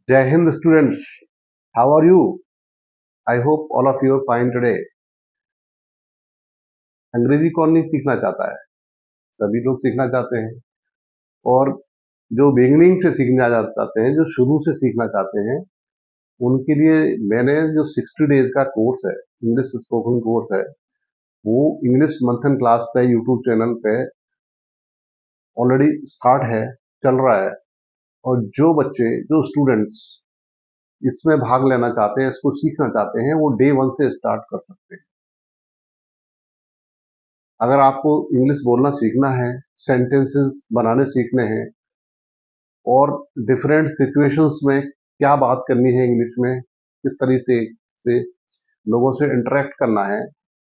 Jai Hind students, how are you? I hope all of you are fine today. अंग्रेजी कौन नहीं सीखना चाहता है? सभी लोग सीखना चाहते हैं। और जो बिगिनिंग से सीखना चाहते हैं, जो शुरू से सीखना चाहते हैं, उनके लिए मैंने जो 60 डेज का कोर्स है, इंग्लिश स्पोकन कोर्स है, वो इंग्लिश मंथन क्लास पे यूट्यूब चैनल पे ऑलरेडी स्टार्ट है, चल रहा है। और जो बच्चे, जो स्टूडेंट्स इसमें भाग लेना चाहते हैं, इसको सीखना चाहते हैं, वो डे 1 से स्टार्ट कर सकते हैं। अगर आपको इंग्लिश बोलना सीखना है, सेंटेंसेस बनाने सीखने हैं और डिफरेंट सिचुएशंस में क्या बात करनी है इंग्लिश में, किस तरीके से लोगों से इंटरेक्ट करना है,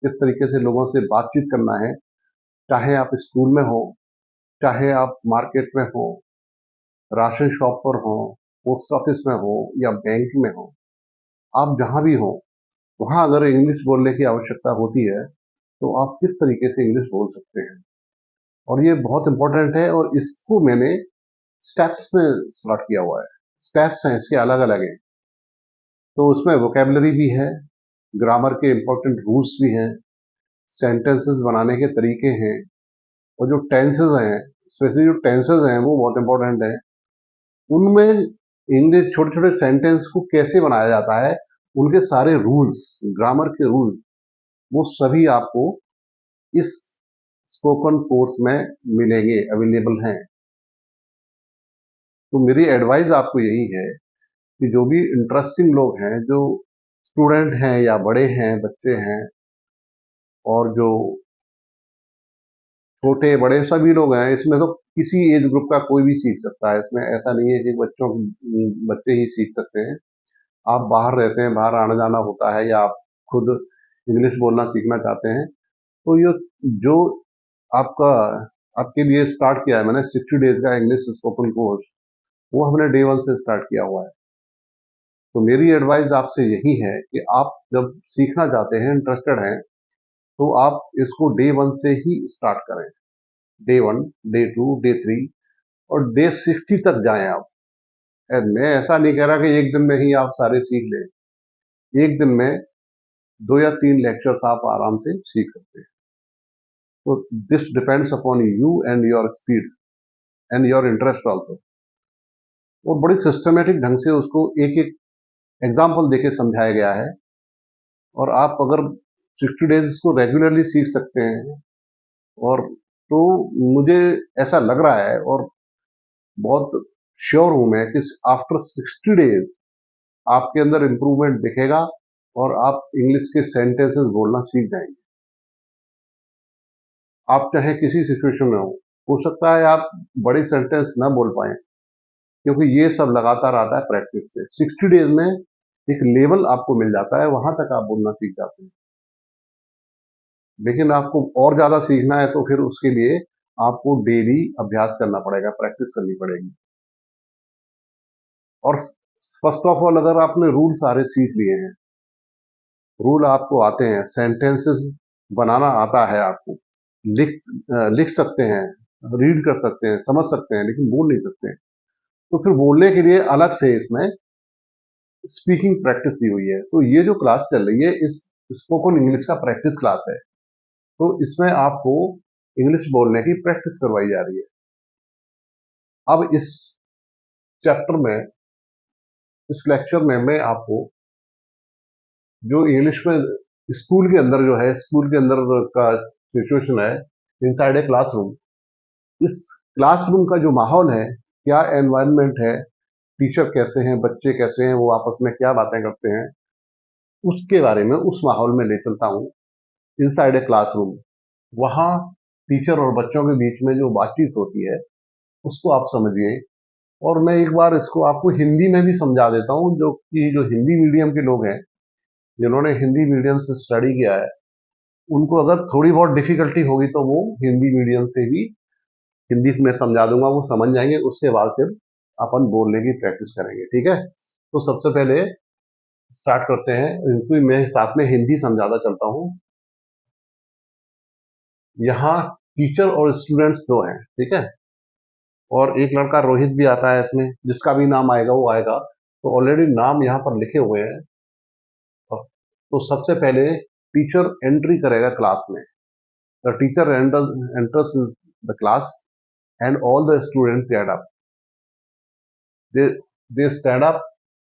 किस तरीके से लोगों से बातचीत करना है, चाहे आप स्कूल में हो, चाहे आप मार्केट में हो, राशन शॉप पर हो, पोस्ट ऑफिस में हो या बैंक में हो, आप जहां भी हो, वहां अगर इंग्लिश बोलने की आवश्यकता होती है तो आप किस तरीके से इंग्लिश बोल सकते हैं। और ये बहुत इंपॉर्टेंट है और इसको मैंने स्टेप्स में स्टार्ट किया हुआ है। स्टेप्स हैं इसके अलग अलग हैं, तो उसमें वोकेबलरी भी है, ग्रामर के इंपॉर्टेंट रूल्स भी हैं, सेंटेंसेस बनाने के तरीके हैं, और जो टेंसेस हैं, स्पेशली जो टेंसेस हैं वो बहुत इंपॉर्टेंट है। उनमें इंग्लिश छोटे छोटे सेंटेंस को कैसे बनाया जाता है, उनके सारे रूल्स, ग्रामर के रूल्स, वो सभी आपको इस स्पोकन कोर्स में मिलेंगे, अवेलेबल हैं। तो मेरी एडवाइस आपको यही है कि जो भी इंटरेस्टिंग लोग हैं, जो स्टूडेंट हैं या बड़े हैं, बच्चे हैं, और जो छोटे बड़े सभी लोग हैं, इसमें तो किसी एज ग्रुप का कोई भी सीख सकता है। इसमें ऐसा नहीं है कि बच्चे ही सीख सकते हैं। आप बाहर रहते हैं, बाहर आना जाना होता है, या आप खुद इंग्लिश बोलना सीखना चाहते हैं, तो ये जो आपका आपके लिए स्टार्ट किया है मैंने 60 डेज का इंग्लिश स्पोकन कोर्स, वो हमने डे 1 से स्टार्ट किया हुआ है। तो मेरी एडवाइस आपसे यही है कि आप जब सीखना चाहते हैं, इंटरेस्टेड हैं, तो आप इसको डे 1 से ही स्टार्ट करें। डे 1, डे 2, डे 3 और डे 60 तक जाएं आप। मैं ऐसा नहीं कह रहा कि एक दिन में ही आप सारे सीख लें। एक दिन में 2 या 3 लेक्चर्स आप आराम से सीख सकते हैं। तो this depends upon you and your speed and your interest also. और बड़ी सिस्टमेटिक ढंग से उसको एक एक एग्जाम्पल देके समझाया गया है। और आप अगर 60 डेज इसको रेगुलरली सीख सकते हैं, और तो मुझे ऐसा लग रहा है और बहुत श्योर हूं मैं कि आफ्टर 60 डेज आपके अंदर इंप्रूवमेंट दिखेगा और आप इंग्लिश के सेंटेंसेस बोलना सीख जाएंगे। आप चाहे किसी सिचुएशन में हो सकता है आप बड़ी सेंटेंस ना बोल पाए, क्योंकि ये सब लगातार आता है प्रैक्टिस से। 60 डेज में एक लेवल आपको मिल जाता है, वहां तक आप बोलना सीख जाते हैं। लेकिन आपको और ज्यादा सीखना है तो फिर उसके लिए आपको डेली अभ्यास करना पड़ेगा, प्रैक्टिस करनी पड़ेगी। और फर्स्ट ऑफ ऑल, अगर आपने रूल सारे सीख लिए हैं, रूल आपको आते हैं, सेंटेंसेस बनाना आता है आपको, लिख सकते हैं, रीड कर सकते हैं, समझ सकते हैं, लेकिन बोल नहीं सकते हैं, तो फिर बोलने के लिए अलग से इसमें स्पीकिंग प्रैक्टिस दी हुई है। तो ये जो क्लास चल रही है, इस स्पोकन इंग्लिश का प्रैक्टिस क्लास है। तो इसमें आपको इंग्लिश बोलने की प्रैक्टिस करवाई जा रही है। अब इस चैप्टर में, इस लेक्चर में मैं आपको जो इंग्लिश में स्कूल के अंदर जो है, स्कूल के अंदर का सिचुएशन है, इनसाइड ए क्लासरूम, इस क्लासरूम का जो माहौल है, क्या एनवायरनमेंट है, टीचर कैसे हैं, बच्चे कैसे हैं, वो आपस में क्या बातें करते हैं, उसके बारे में, उस माहौल में ले चलता हूँ। इनसाइड ए क्लासरूम, वहाँ टीचर और बच्चों के बीच में जो बातचीत होती है, उसको आप समझिए। और मैं एक बार इसको आपको हिंदी में भी समझा देता हूँ, जो हिंदी मीडियम के लोग हैं, जिन्होंने हिंदी मीडियम से स्टडी किया है, उनको अगर थोड़ी बहुत डिफिकल्टी होगी तो वो हिंदी मीडियम से भी हिंदी में समझा दूंगा, वो समझ जाएंगे। उसके बाद फिर अपन बोलने की प्रैक्टिस करेंगे, ठीक है। तो सबसे पहले स्टार्ट करते हैं, इनको मैं साथ में हिंदी समझाता चलता हूँ। यहाँ टीचर और स्टूडेंट्स दो हैं, ठीक है, और एक लड़का रोहित भी आता है इसमें, जिसका भी नाम आएगा वो आएगा। तो ऑलरेडी नाम यहाँ पर लिखे हुए हैं। तो सबसे पहले टीचर एंट्री करेगा क्लास में। The teacher enters in the class and all the student get up. They stand up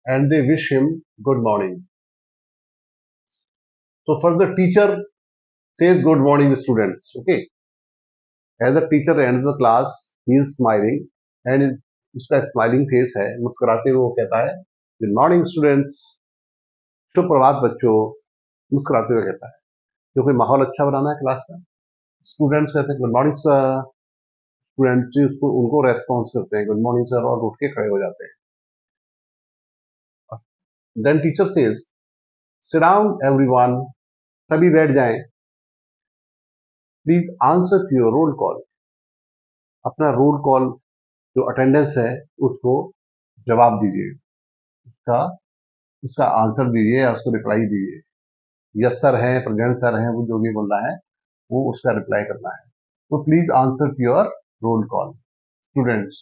and they wish him good morning. So first the teacher says good morning students. Okay. As the teacher ends the class, he is smiling and उसका smiling face है, मुस्कुराते हुए वो कहता है good morning students, शुभ प्रभात बच्चों, मुस्कुराते हुए कहता है क्योंकि माहौल अच्छा बनाना है क्लास का। स्टूडेंट्स कहते हैं गुड मॉर्निंग सर, स्टूडेंट्स उसको उनको रेस्पॉन्स करते हैं गुड मॉर्निंग सर और उठ के खड़े हो जाते हैं। Then teacher says sit down everyone, सभी बैठ जाएं, please answer to your roll call. अपना रोल कॉल जो अटेंडेंस है उसको जवाब दीजिए, उसका उसका आंसर दीजिए या उसको रिप्लाई दीजिए। यस सर है, प्रेजेंट सर है, वो जो भी बोलना है वो उसका रिप्लाई करना है। तो please answer to your roll call. Students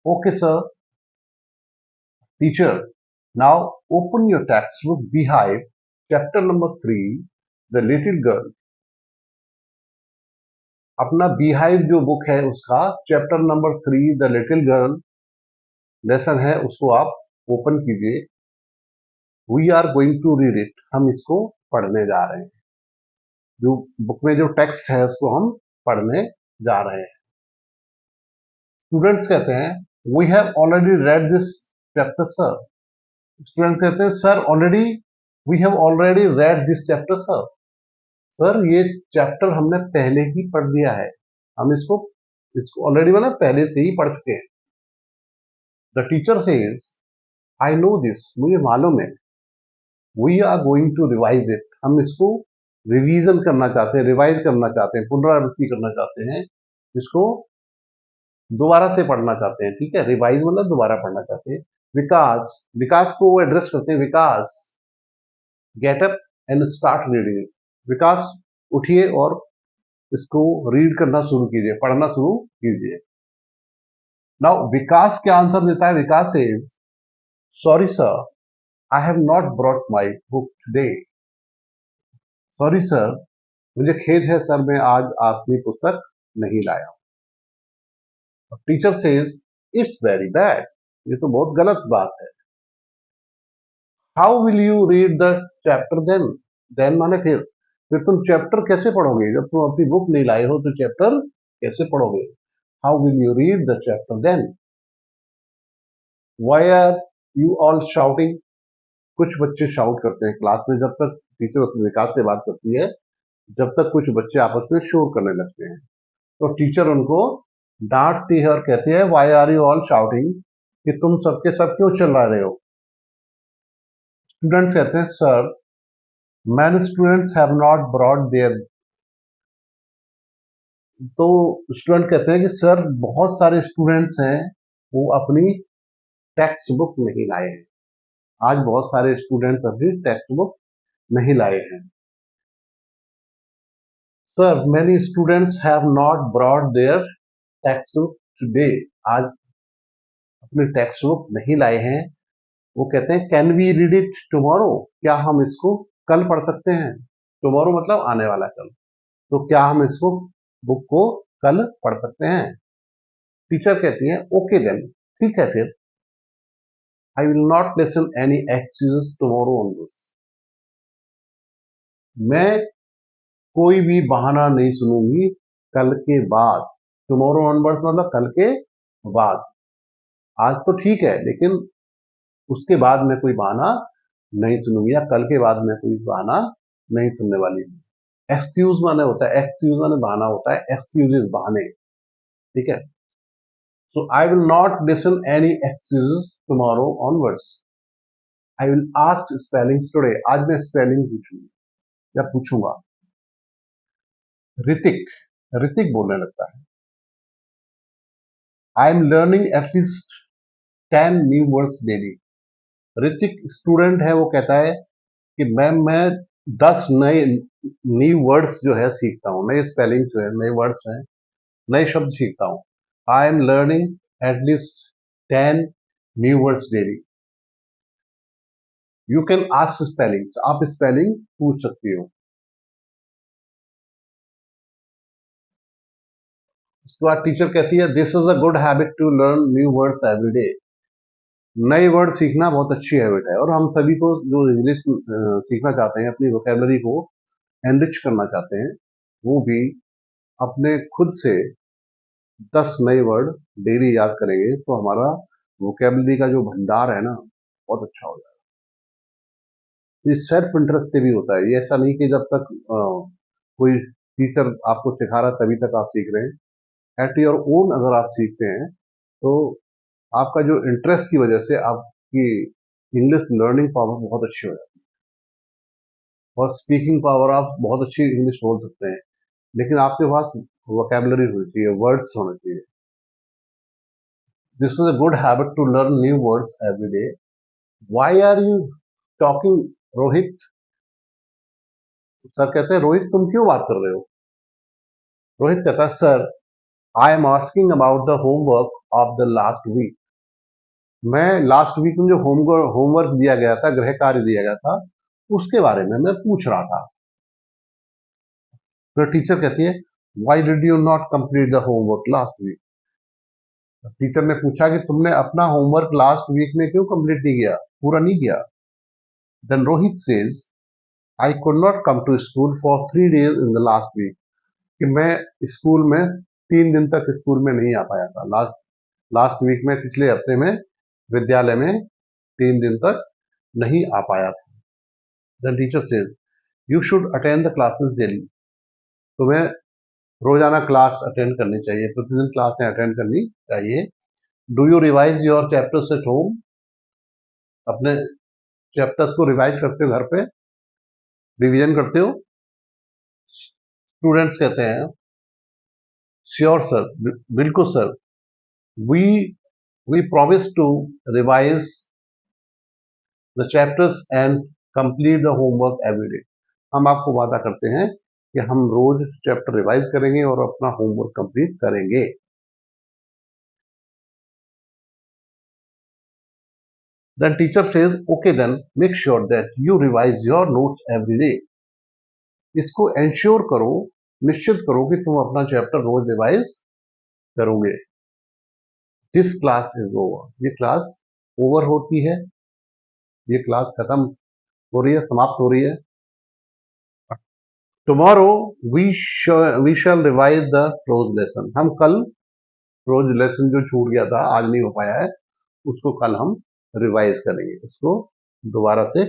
okay sir. Teacher now open your text book Beehive chapter number 3 the little girl. अपना बिहाइव जो बुक है उसका chapter number 3 the little girl lesson है, उसको आप ओपन कीजिए। We are going to read it, हम इसको पढ़ने जा रहे हैं। जो बुक में जो टेक्स्ट है उसको हम पढ़ने जा रहे हैं। स्टूडेंट्स कहते हैं we have already read this chapter sir. Student कहते हैं sir already, we have already read this chapter sir. Sir ये चैप्टर हमने पहले ही पढ़ लिया है, हम इसको ऑलरेडी मतलब पहले से ही पढ़ चुके हैं। The teacher says I know this, मुझे मालूम है। We are going to revise it, हम इसको रिवीजन करना चाहते हैं, रिवाइज करना चाहते हैं, पुनरावृत्ति करना चाहते हैं, इसको दोबारा से पढ़ना चाहते हैं। ठीक है, रिवाइज मतलब दोबारा पढ़ना चाहते हैं। विकास, विकास को वो एड्रेस करते हैं, Vikas get up and start reading. Vikas उठिए और इसको रीड करना शुरू कीजिए, पढ़ना शुरू कीजिए। नाउ विकास क्या आंसर देता है? Vikas is sorry sir I have not brought my book today. Sorry sir, मुझे खेद है सर, मैं आज अपनी पुस्तक नहीं लाया हूं। Teacher says it's very bad, ये तो बहुत गलत बात है। How will you read the chapter then? Then माने फिर तुम चैप्टर कैसे पढ़ोगे? जब तुम अपनी बुक नहीं लाए हो तो चैप्टर कैसे पढ़ोगे? How will you read the chapter then? Why are you all shouting? कुछ बच्चे शाउट करते हैं क्लास में। जब तक टीचर उस विकास से बात करती है, जब तक कुछ बच्चे आपस में शोर करने लगते हैं, तो टीचर उनको डांटती है और कहती है why are you all shouting, कि तुम सबके सब क्यों चिल्ला रहे हो? स्टूडेंट्स कहते हैं sir many students have not brought their. तो स्टूडेंट कहते हैं कि सर बहुत सारे स्टूडेंट्स हैं वो अपनी टेक्स्ट बुक नहीं लाए हैं। आज बहुत सारे स्टूडेंट्स अपनी टेक्स्ट बुक नहीं लाए हैं। Sir many students have not brought their text book today. आज अपनी टेक्स्ट बुक नहीं लाए हैं। वो कहते हैं can we read it tomorrow? क्या हम इसको कल पढ़ सकते हैं? टुमारो मतलब आने वाला कल। तो क्या हम इसको बुक को कल पढ़ सकते हैं? टीचर कहती है ओके देन, ठीक है फिर। आई will not listen any excuses tomorrow onwards. मैं कोई भी बहाना नहीं सुनूंगी कल के बाद। टुमारो ऑनवर्ड्स मतलब कल के बाद। आज तो ठीक है लेकिन उसके बाद मैं कोई बहाना नहीं सुनूंगी, या कल के बाद मैं कोई बहाना नहीं सुनने वाली हूँ। एक्सक्यूज माने होता है, एक्सक्यूज माने बहाना होता है, एक्सक्यूजेस बहाने। ठीक है, so I will not listen any excuses tomorrow onwards. I will ask spellings today, आज मैं स्पेलिंग पूछूंगी या पूछूंगा। ऋतिक, ऋतिक बोलने लगता है आई am learning at least 10 new words daily. Hrithik student है, वो कहता है कि मैं 10 नए न्यू वर्ड्स जो है सीखता हूँ, नए स्पेलिंग जो है, नए वर्ड्स हैं, नए शब्द सीखता हूँ। I am learning at least 10 new words daily. You can ask spellings, आप स्पेलिंग पूछ सकती हो। उसके बाद टीचर कहती है this is a good habit to learn new words every day. नए वर्ड सीखना बहुत अच्छी हैबिट है, और हम सभी को जो इंग्लिश सीखना चाहते हैं, अपनी वोकेबलरी को एनरिच करना चाहते हैं, वो भी अपने खुद से 10 नए वर्ड डेली याद करेंगे तो हमारा वोकेबलरी का जो भंडार है ना, बहुत अच्छा हो जाएगा। ये सेल्फ इंटरेस्ट से भी होता है, ये ऐसा नहीं कि जब तक कोई टीचर आपको सिखा रहा है तभी तक आप सीख रहे हैं। एट योर ओन अगर आप सीखते हैं तो आपका जो इंटरेस्ट की वजह से आपकी इंग्लिश लर्निंग पावर बहुत अच्छी हो जाती है, और स्पीकिंग पावर आप बहुत अच्छी इंग्लिश बोल सकते हैं। लेकिन आपके पास वोकेबलरी होनी चाहिए, वर्ड्स होने चाहिए। This is a good habit to learn new words every day. Why are you talking Rohit? Sir कहते हैं रोहित तुम क्यों बात कर रहे हो? रोहित कहता है sir I am asking about the homework of the last week. मैं लास्ट वीक में जो होमवर्क दिया गया था, गृह कार्य दिया गया था, उसके बारे में मैं पूछ रहा था। तो टीचर कहती है why did you not complete the homework last week? Teacher ने पूछा कि तुमने अपना होमवर्क लास्ट वीक में क्यों कंप्लीट नहीं किया, पूरा नहीं किया? Then Rohit says I could not come to school for 3 days in the last week. कि मैं स्कूल में 3 दिन तक स्कूल में नहीं आ पाया था लास्ट लास्ट वीक में, पिछले हफ्ते में विद्यालय में 3 दिन तक नहीं आ पाया था। Then teacher says you should attend the classes daily. तुम्हें रोजाना क्लास अटेंड करनी चाहिए, प्रतिदिन क्लासें अटेंड करनी चाहिए। Do you revise your chapters at home? अपने चैप्टर्स को रिवाइज करते हो घर पे, रिवीजन करते हो? स्टूडेंट्स कहते हैं श्योर सर, बिल्कुल sir, we we promise to revise the chapters and complete the homework every day. हम आपको वादा करते हैं कि हम रोज चैप्टर रिवाइज करेंगे और अपना होमवर्क कंप्लीट करेंगे। Then teacher says okay then make sure that you revise your notes every day. इसको एंश्योर करो, निश्चित करो कि तुम अपना चैप्टर रोज रिवाइज करोगे। This class is over. ये क्लास ओवर होती है, ये क्लास खत्म हो रही है, समाप्त हो रही है। Tomorrow we shall revise the prose lesson. हम कल प्रोज लेसन जो छूट गया था, आज नहीं हो पाया है, उसको कल हम रिवाइज करेंगे, उसको दोबारा से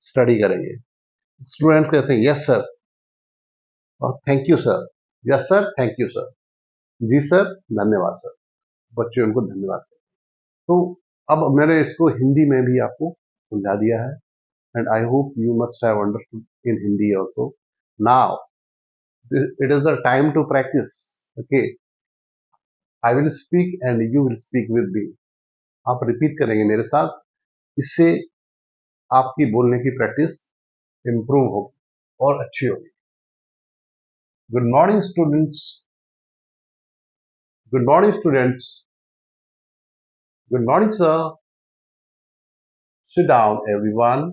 स्टडी करेंगे। स्टूडेंट कहते हैं यस सर और thank you sir. Yes sir, thank you sir, जी सर, धन्यवाद सर। बच्चे उनको धन्यवाद कहते हैं। तो अब मैंने इसको हिंदी में भी आपको समझा दिया है, and I hope you must have understood in Hindi also. Now it is the time to practice. Okay, I will speak and you will speak with me. आप रिपीट करेंगे मेरे साथ, इससे आपकी बोलने की प्रैक्टिस इंप्रूव होगी और अच्छी होगी। Good morning students, good morning students, good morning sir, sit down everyone,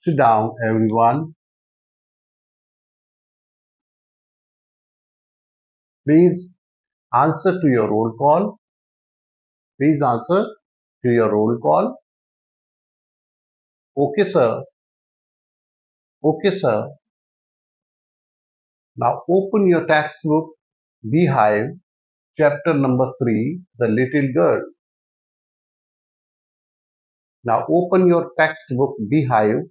sit down everyone, please answer to your roll call, please answer to your roll call. Okay sir, okay sir. Now open your textbook, Beehive, chapter number 3, The Little Girl. Now open your textbook, Beehive,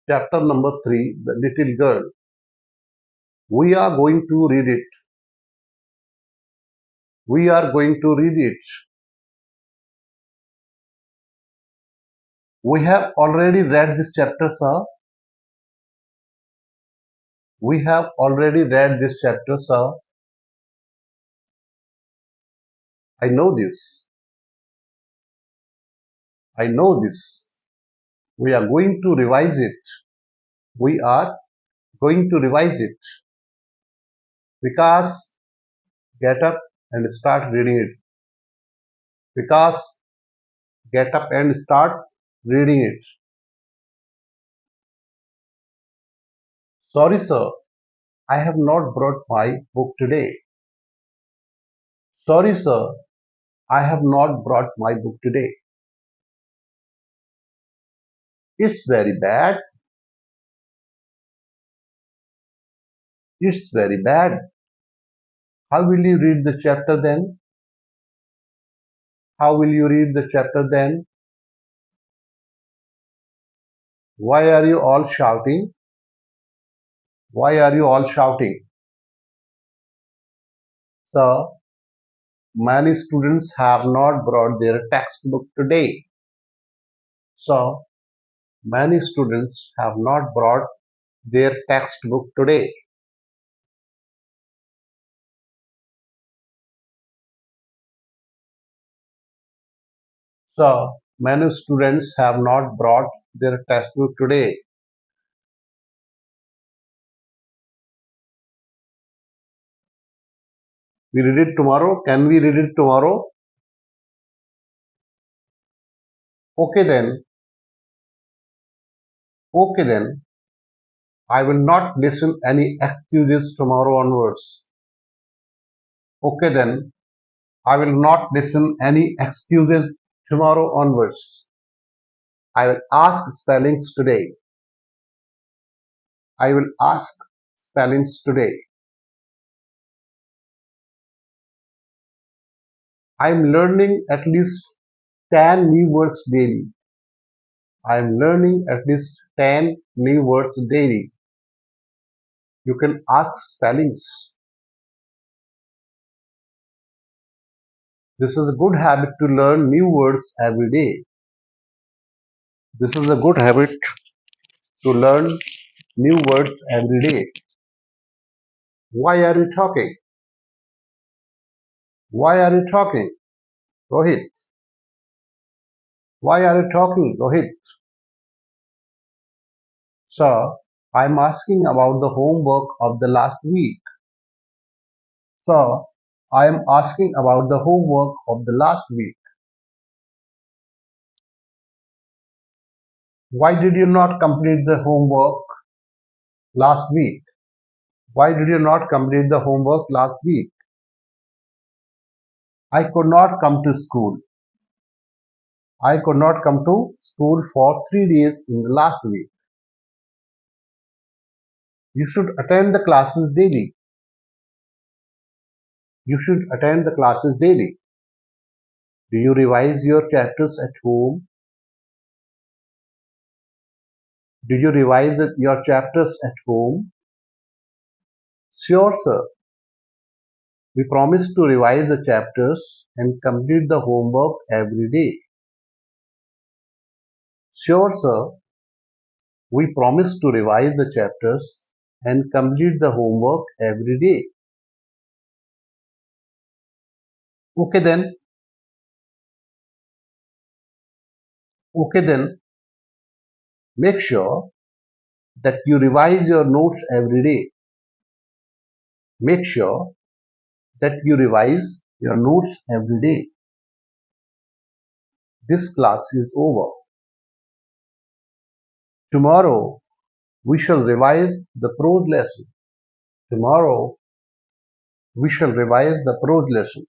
chapter number 3, The Little Girl. We are going to read it. We are going to read it. We have already read this chapter, sir. We have already read this chapter, sir. I know this. I know this. We are going to revise it. We are going to revise it. Vikas, get up and start reading it. Vikas, Get up and start reading it. Sorry, sir, I have not brought my book today. Sorry, sir, I have not brought my book today. It's very bad. It's very bad. How will you read the chapter then? How will you read the chapter then? Why are you all shouting? Why are you all shouting? Sir, many students have not brought their textbook today. So, many students have not brought their textbook today. So, many students have not brought their textbook today. We read it tomorrow. Can we read it tomorrow? Okay then. Okay then. I will not listen any excuses tomorrow onwards. Okay then. I will not listen any excuses tomorrow onwards. I will ask spellings today. I will ask spellings today. I am learning at least 10 new words daily. I am learning at least 10 new words daily. You can ask spellings. This is a good habit to learn new words every day. This is a good habit to learn new words every day. Why are you talking? Why are you talking? Rohit. Why are you talking, Rohit? Sir, I'm asking about the homework of the last week. Sir, I am asking about the homework of the last week. Why did you not complete the homework last week? Why did you not complete the homework last week? I could not come to school. I could not come to school for 3 days in the last week. You should attend the classes daily. You should attend the classes daily. Do you revise your chapters at home? Did you revise your chapters at home? Sure, sir. We promise to revise the chapters and complete the homework every day. Sure, sir. We promise to revise the chapters and complete the homework every day. Okay then. Okay then. Make sure that you revise your notes every day. Make sure that you revise your notes every day. This class is over. Tomorrow we shall revise the prose lesson. Tomorrow we shall revise the prose lesson.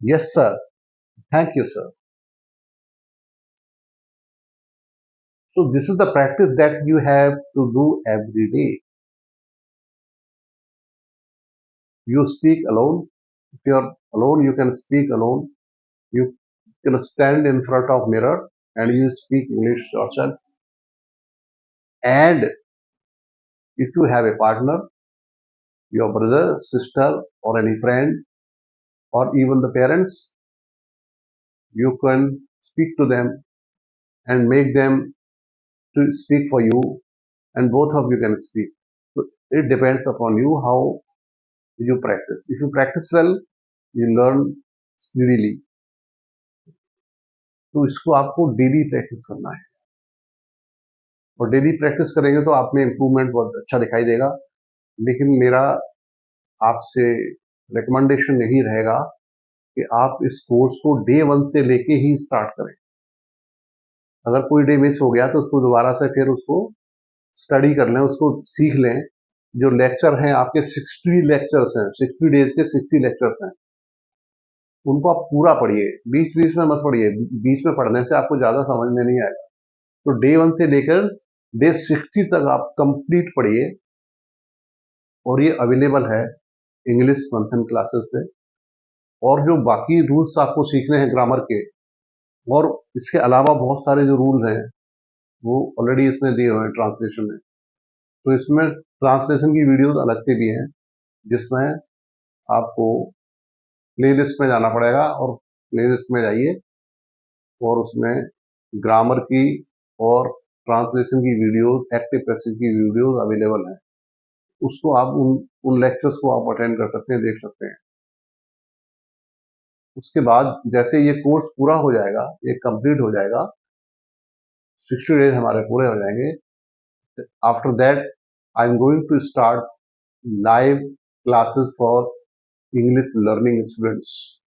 Yes, sir. Thank you, sir. So this is the practice that you have to do every day. You speak alone. If you are alone, you can speak alone. You can stand in front of mirror and you speak English yourself. And if you have a partner, your brother, sister, or any friend, or even the parents, you can speak to them and make them to speak for you, and both of you can speak. So it depends upon you how you practice. If you practice well, you learn speedily. तो इसको आपको daily practice करना है और daily practice करेंगे तो आप में इम्प्रूवमेंट बहुत अच्छा दिखाई देगा। लेकिन मेरा आपसे रिकमेंडेशन यही रहेगा कि आप इस कोर्स को डे 1 से लेके ही स्टार्ट करें। अगर कोई डे मिस हो गया तो उसको दोबारा से फिर उसको स्टडी कर लें, उसको सीख लें। जो लेक्चर हैं आपके 60 लेक्चर्स हैं, 60 डेज के 60 लेक्चर्स हैं, उनको आप पूरा पढ़िए, बीच-बीच में मत पढ़िए, बीच में पढ़ने से आपको ज़्यादा समझ में नहीं आएगा। तो डे 1 से लेकर डे 60 तक आप कंप्लीट पढ़िए और ये अवेलेबल है इंग्लिश मंथन क्लासेस पे। और जो बाकी रूल्स आपको सीखने हैं ग्रामर के, और इसके अलावा बहुत सारे जो रूल हैं वो ऑलरेडी इसमें दिए हुए हैं ट्रांसलेशन में। तो इसमें ट्रांसलेशन की वीडियोस अलग से भी हैं, जिसमें आपको प्लेलिस्ट में जाना पड़ेगा, और प्लेलिस्ट में जाइए और उसमें ग्रामर की और ट्रांसलेशन की वीडियोस, एक्टिव पैसिव की वीडियोस अवेलेबल हैं। उसको आप उन लेक्चर्स को आप अटेंड कर सकते हैं, देख सकते हैं। उसके बाद जैसे ये कोर्स पूरा हो जाएगा, ये कंप्लीट हो जाएगा, 60 डेज हमारे पूरे हो जाएंगे, after that I am going to start live classes for English learning students.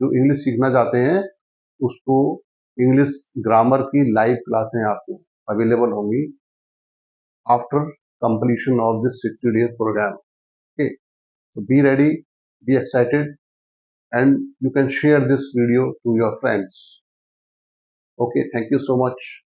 जो इंग्लिश सीखना चाहते हैं उसको इंग्लिश ग्रामर की लाइव क्लासें आपको अवेलेबल होंगी after completion of this 60 days program. Okay, so be ready, be excited, and you can share this video to your friends. Okay, thank you so much.